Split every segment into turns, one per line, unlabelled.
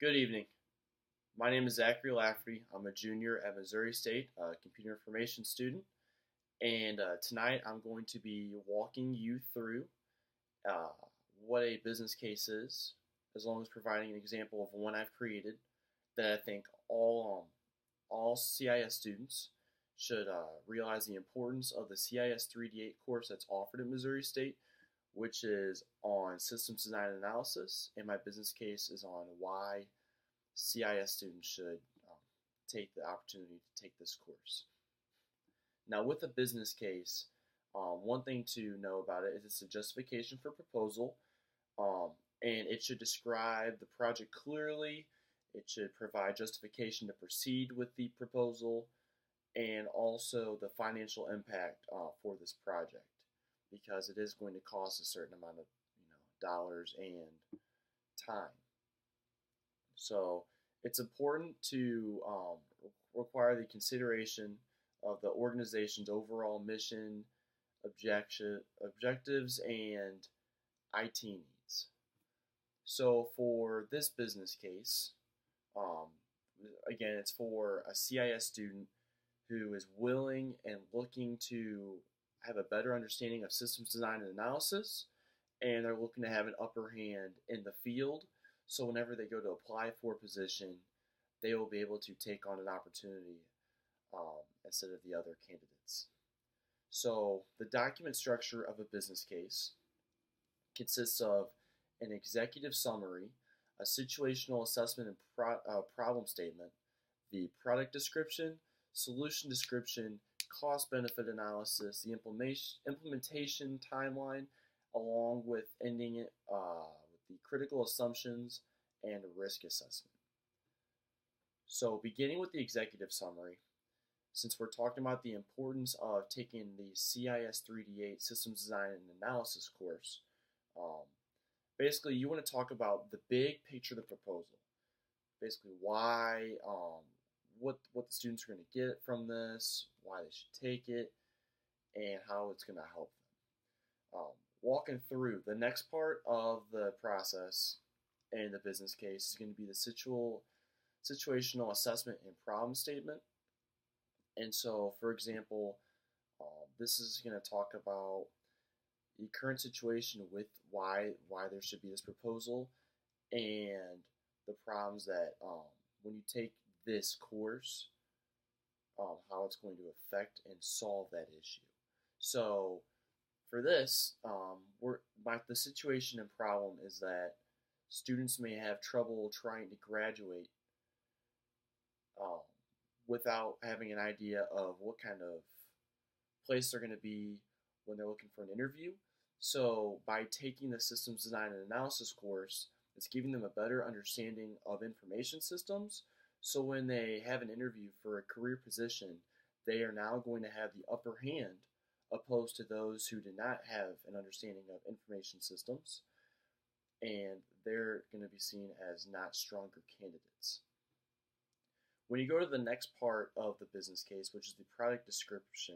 Good evening. My name is Zachary Lafferty. I'm a junior at Missouri State, a computer information student, and tonight I'm going to be walking you through uh, what a business case is, as long as providing an example of one I've created that I think all CIS students should realize the importance of the CIS 3D8 course that's offered at Missouri State, which is on systems design and analysis, and my business case is on why CIS students should take the opportunity to take this course. Now, with a business case, one thing to know about it is it's a justification for proposal, um, and it should describe the project clearly. It should provide justification to proceed with the proposal, and also the financial impact for this project, because it is going to cost a certain amount of dollars and time. So it's important to require the consideration of the organization's overall mission, objectives, and IT needs. So for this business case, um, again, it's for a CIS student who is willing and looking to have a better understanding of systems design and analysis, and they're looking to have an upper hand in the field. So whenever they go to apply for a position, they will be able to take on an opportunity instead of the other candidates. So the document structure of a business case consists of an executive summary, a situational assessment and problem statement, the product description, solution description, cost-benefit analysis, the implementation timeline, along with ending it with the critical assumptions and risk assessment. So beginning with the executive summary, since we're talking about the importance of taking the CIS 3D8 Systems Design and Analysis course, basically you want to talk about the big picture of the proposal. Basically why, what the students are going to get from this, why they should take it, and how it's going to help them. Walking through the next part of the process in the business case is going to be the situational assessment and problem statement. And so, for example, this is going to talk about the current situation with why there should be this proposal, and the problems that when you take this course, how it's going to affect and solve that issue. So for this, the situation and problem is that students may have trouble trying to graduate without having an idea of what kind of place they're going to be when they're looking for an interview. So by taking the systems design and analysis course, it's giving them a better understanding of information systems. So when they have an interview for a career position, they are now going to have the upper hand opposed to those who did not have an understanding of information systems, and they're going to be seen as not stronger candidates. When you go to the next part of the business case, which is the project description,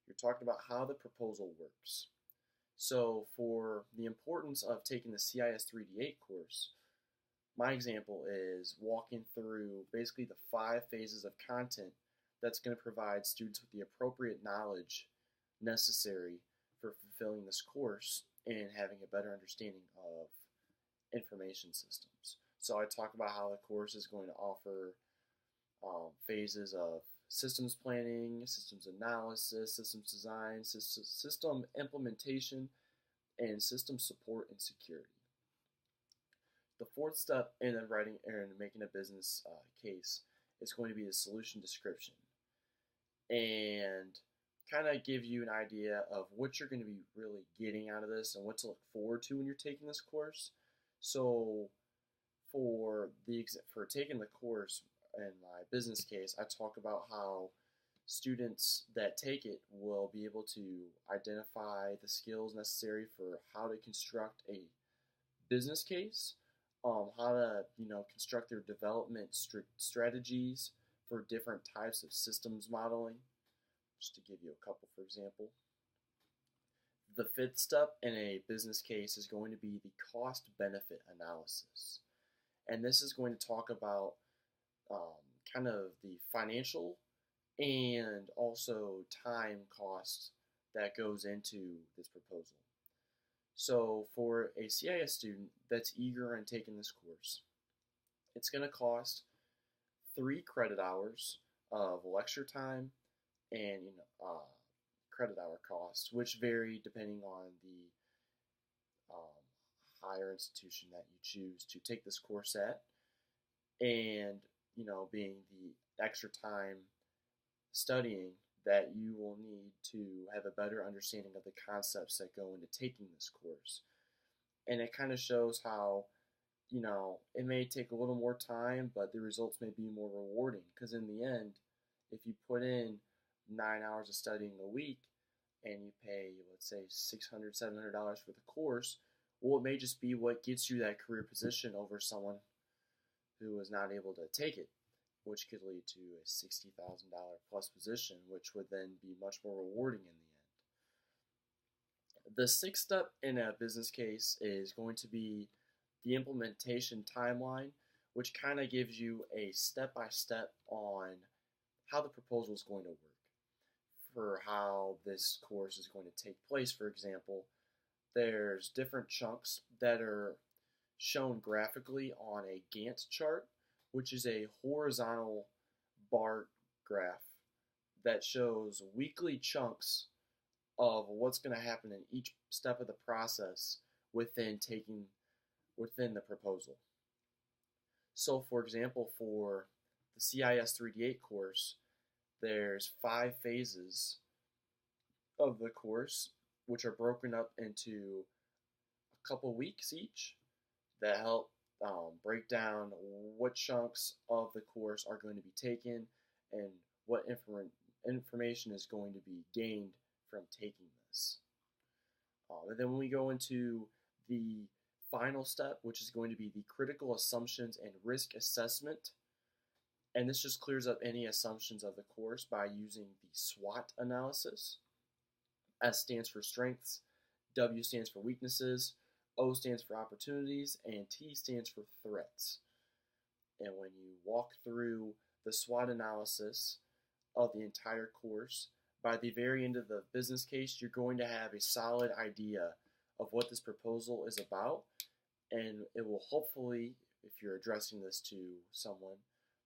you're talking about how the proposal works. So for the importance of taking the CIS 3D8 course, my example is walking through basically the 5 phases of content that's going to provide students with the appropriate knowledge necessary for fulfilling this course and having a better understanding of information systems. So I talk about how the course is going to offer phases of systems planning, systems analysis, systems design, system implementation, and system support and security. The fourth step in writing and making a business case is going to be the solution description, and kind of give you an idea of what you're going to be really getting out of this and what to look forward to when you're taking this course. So for taking the course in my business case, I talk about how students that take it will be able to identify the skills necessary for how to construct a business case, how to construct their development strategies for different types of systems modeling. Just to give you a couple, for example, The fifth step in a business case is going to be the cost benefit analysis. And this is going to talk about kind of the financial and also time costs that goes into this proposal. So for a CIS student that's eager in taking this course, it's going to cost 3 credit hours of lecture time and credit hour costs, which vary depending on the higher institution that you choose to take this course at, and being the extra time studying that you will need to have a better understanding of the concepts that go into taking this course. And it kind of shows how it may take a little more time, but the results may be more rewarding, because in the end, if you put in 9 hours of studying a week and you pay, let's say, $600, $700 for the course, well, it may just be what gets you that career position over someone who was not able to take it, which could lead to a $60,000 plus position, which would then be much more rewarding in the end. The sixth step in a business case is going to be the implementation timeline, which kind of gives you a step-by-step on how the proposal is going to work, for how this course is going to take place. For example, there's different chunks that are shown graphically on a Gantt chart, which is a horizontal bar graph that shows weekly chunks of what's going to happen in each step of the process within the proposal. So for example, for the CIS 3D8 course, there's 5 phases of the course, which are broken up into a couple weeks each, that help break down what chunks of the course are going to be taken and what information is going to be gained from taking this. And then when we go into the final step, which is going to be the critical assumptions and risk assessment, and this just clears up any assumptions of the course by using the SWOT analysis. S stands for strengths, W stands for weaknesses, O stands for opportunities, and T stands for threats. And when you walk through the SWOT analysis of the entire course, by the very end of the business case, you're going to have a solid idea of what this proposal is about, and it will hopefully, if you're addressing this to someone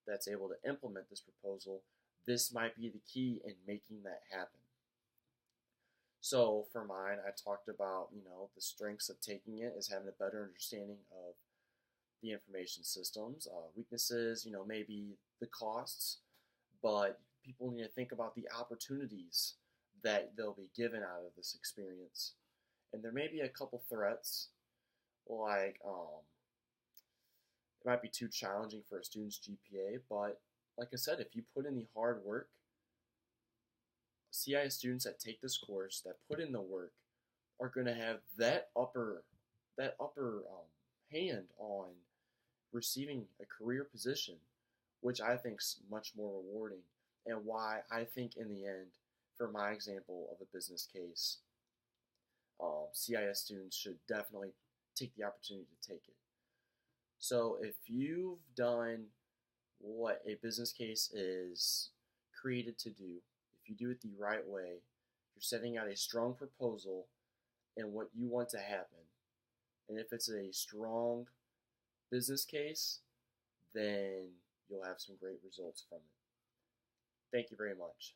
that's able to implement this proposal, this might be the key in making that happen. So for mine, I talked about, the strengths of taking it is having a better understanding of the information systems. Weaknesses, maybe the costs, but people need to think about the opportunities that they'll be given out of this experience. And there may be a couple threats, like it might be too challenging for a student's GPA, but like I said, if you put in the hard work, CIS students that take this course, that put in the work, are going to have that upper hand on receiving a career position, which I think is much more rewarding, and why I think in the end, for my example of a business case, CIS students should definitely take the opportunity to take it. So if you've done what a business case is created to do, if you do it the right way, you're setting out a strong proposal and what you want to happen. And if it's a strong business case, then you'll have some great results from it. Thank you very much.